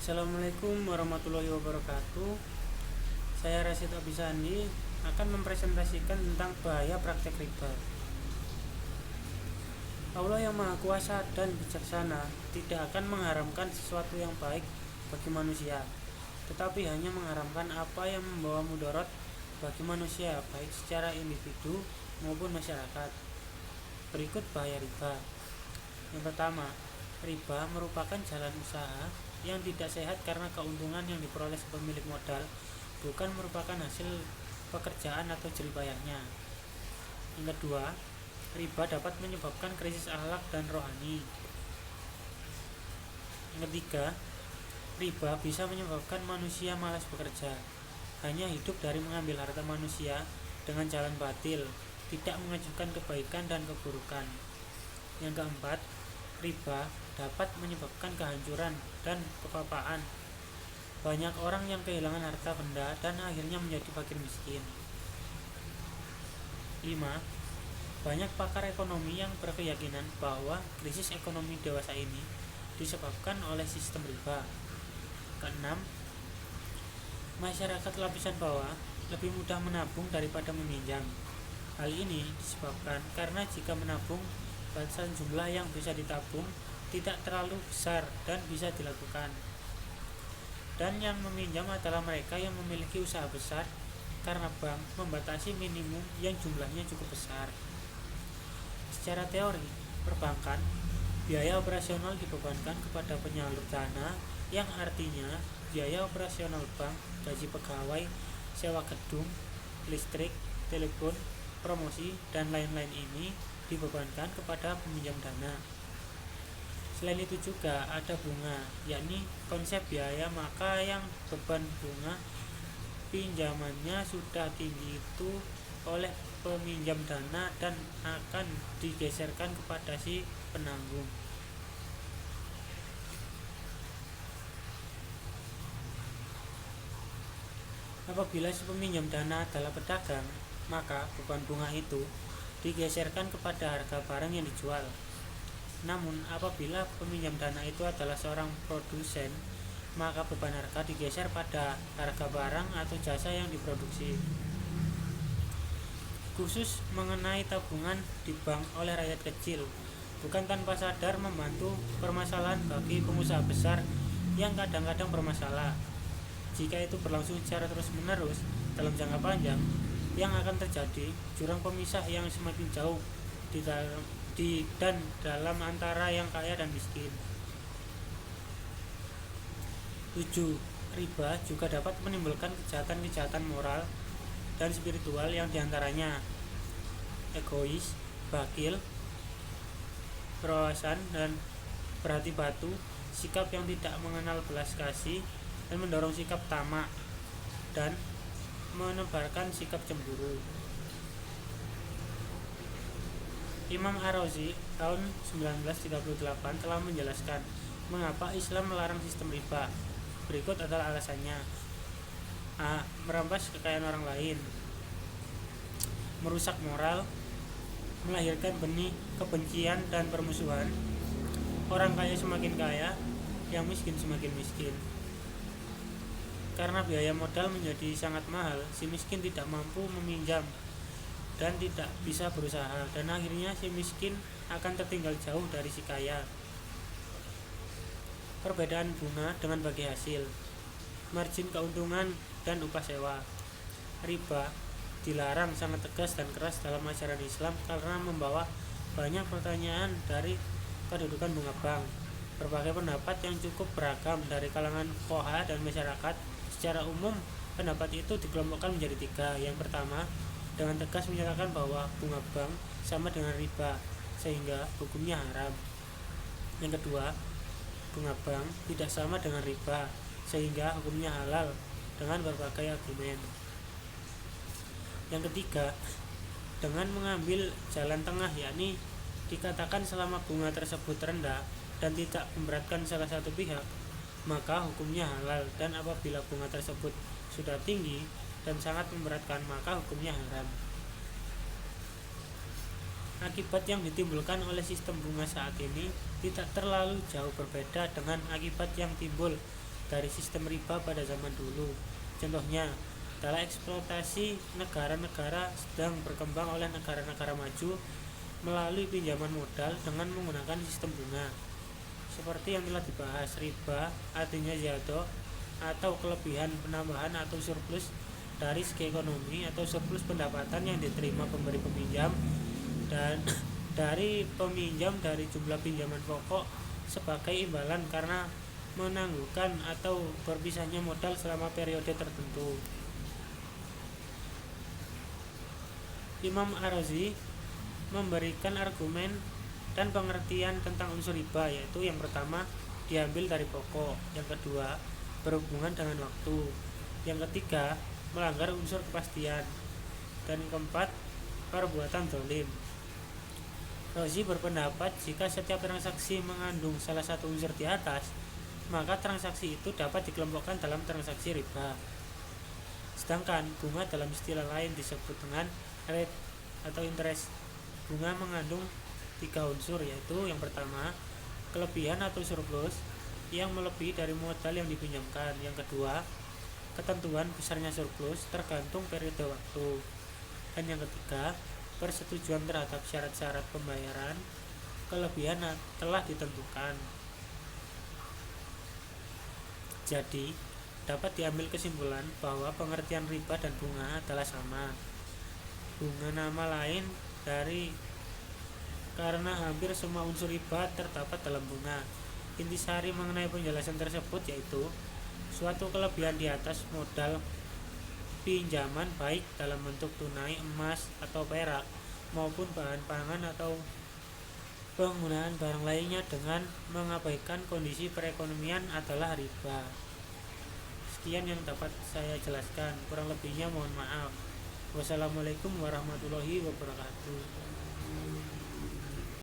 Assalamualaikum warahmatullahi wabarakatuh. Saya Rasid Abisandi akan mempresentasikan tentang bahaya praktek riba. Allah yang Maha Kuasa dan Bijaksana tidak akan mengharamkan sesuatu yang baik bagi manusia, tetapi hanya mengharamkan apa yang membawa mudarat bagi manusia, baik secara individu maupun masyarakat. Berikut bahaya riba. Yang pertama, riba merupakan jalan usaha yang tidak sehat karena keuntungan yang diperoleh pemilik modal bukan merupakan hasil pekerjaan atau jerih payahnya. Yang kedua, riba dapat menyebabkan krisis akhlak dan rohani. Yang ketiga, riba bisa menyebabkan manusia malas bekerja, hanya hidup dari mengambil harta manusia dengan jalan batil, tidak mengajukan kebaikan dan keburukan. Yang keempat, riba dapat menyebabkan kehancuran dan kepapaan. Banyak orang yang kehilangan harta benda dan akhirnya menjadi fakir miskin. 5. Banyak pakar ekonomi yang berkeyakinan bahwa krisis ekonomi dewasa ini disebabkan oleh sistem riba. Keenam, masyarakat lapisan bawah lebih mudah menabung daripada meminjam. Hal ini disebabkan karena jika menabung, batasan jumlah yang bisa ditabung tidak terlalu besar dan bisa dilakukan. Dan yang meminjam adalah mereka yang memiliki usaha besar karena bank membatasi minimum yang jumlahnya cukup besar. Secara teori perbankan, biaya operasional dibebankan kepada penyalur dana, yang artinya biaya operasional bank, gaji pegawai, sewa gedung, listrik, telepon, promosi, dan lain-lain ini dibebankan kepada peminjam dana. Selain itu juga ada bunga, yakni konsep biaya, maka yang beban bunga pinjamannya sudah tinggi itu oleh peminjam dana dan akan digeserkan kepada si penanggung. Apabila si peminjam dana adalah pedagang, maka beban bunga itu digeserkan kepada harga barang yang dijual. Namun apabila peminjam dana itu adalah seorang produsen, maka beban harga digeser pada harga barang atau jasa yang diproduksi. Khusus mengenai tabungan di bank oleh rakyat kecil, bukan tanpa sadar membantu permasalahan bagi pengusaha besar yang kadang-kadang bermasalah. Jika itu berlangsung secara terus-menerus dalam jangka panjang, yang akan terjadi jurang pemisah yang semakin jauh dalam antara yang kaya dan miskin. 7. Riba juga dapat menimbulkan kejahatan-kejahatan moral dan spiritual yang diantaranya egois, bakil, berwawasan dan berhati batu, sikap yang tidak mengenal belas kasih dan mendorong sikap tamak dan menebarkan sikap cemburu. Imam Ar-Razi tahun 1938 telah menjelaskan mengapa Islam melarang sistem riba. Berikut adalah alasannya. A. Merampas kekayaan orang lain, merusak moral, melahirkan benih kebencian dan permusuhan. Orang kaya semakin kaya, yang miskin semakin miskin. Karena biaya modal menjadi sangat mahal, si miskin tidak mampu meminjam dan tidak bisa berusaha, dan akhirnya si miskin akan tertinggal jauh dari si kaya. Perbedaan bunga dengan bagi hasil, margin keuntungan, dan upah sewa. Riba dilarang sangat tegas dan keras dalam ajaran Islam karena membawa banyak pertanyaan dari kedudukan bunga bank. Berbagai pendapat yang cukup beragam dari kalangan fuqaha dan masyarakat. Secara umum, pendapat itu dikelompokkan menjadi 3. Yang pertama, dengan tegas menyatakan bahwa bunga bank sama dengan riba, sehingga hukumnya haram. Yang kedua, bunga bank tidak sama dengan riba, sehingga hukumnya halal dengan berbagai argumen. Yang ketiga, dengan mengambil jalan tengah, yakni dikatakan selama bunga tersebut rendah dan tidak memberatkan salah satu pihak, maka hukumnya halal, dan apabila bunga tersebut sudah tinggi dan sangat memberatkan, maka hukumnya haram. Akibat yang ditimbulkan oleh sistem bunga saat ini tidak terlalu jauh berbeda dengan akibat yang timbul dari sistem riba pada zaman dulu. Contohnya, adalah eksploitasi negara-negara sedang berkembang oleh negara-negara maju melalui pinjaman modal dengan menggunakan sistem bunga. Seperti yang telah dibahas, riba artinya ziyadah atau kelebihan, penambahan atau surplus dari segi ekonomi atau surplus pendapatan yang diterima pemberi peminjam dan dari peminjam dari jumlah pinjaman pokok sebagai imbalan karena menangguhkan atau berpisahnya modal selama periode tertentu. Imam Ar-Razi memberikan argumen dan pengertian tentang unsur riba, yaitu yang pertama diambil dari pokok, yang kedua berhubungan dengan waktu, yang ketiga melanggar unsur kepastian, dan keempat perbuatan zalim. Razi berpendapat jika setiap transaksi mengandung salah satu unsur di atas, maka transaksi itu dapat dikelompokkan dalam transaksi riba. Sedangkan bunga dalam istilah lain disebut dengan rate atau interest. Bunga mengandung 3 unsur, yaitu yang pertama kelebihan atau surplus yang melebihi dari modal yang dipinjamkan, yang kedua ketentuan besarnya surplus tergantung periode waktu, dan yang ketiga persetujuan terhadap syarat-syarat pembayaran kelebihan telah ditentukan. Jadi dapat diambil kesimpulan bahwa pengertian riba dan bunga adalah sama. Bunga nama lain dari karena hampir semua unsur riba terdapat dalam bunga. Intisari mengenai penjelasan tersebut yaitu suatu kelebihan di atas modal pinjaman baik dalam bentuk tunai, emas atau perak maupun bahan pangan atau penggunaan barang lainnya dengan mengabaikan kondisi perekonomian adalah riba. Sekian yang dapat saya jelaskan, kurang lebihnya mohon maaf. Wassalamualaikum warahmatullahi wabarakatuh.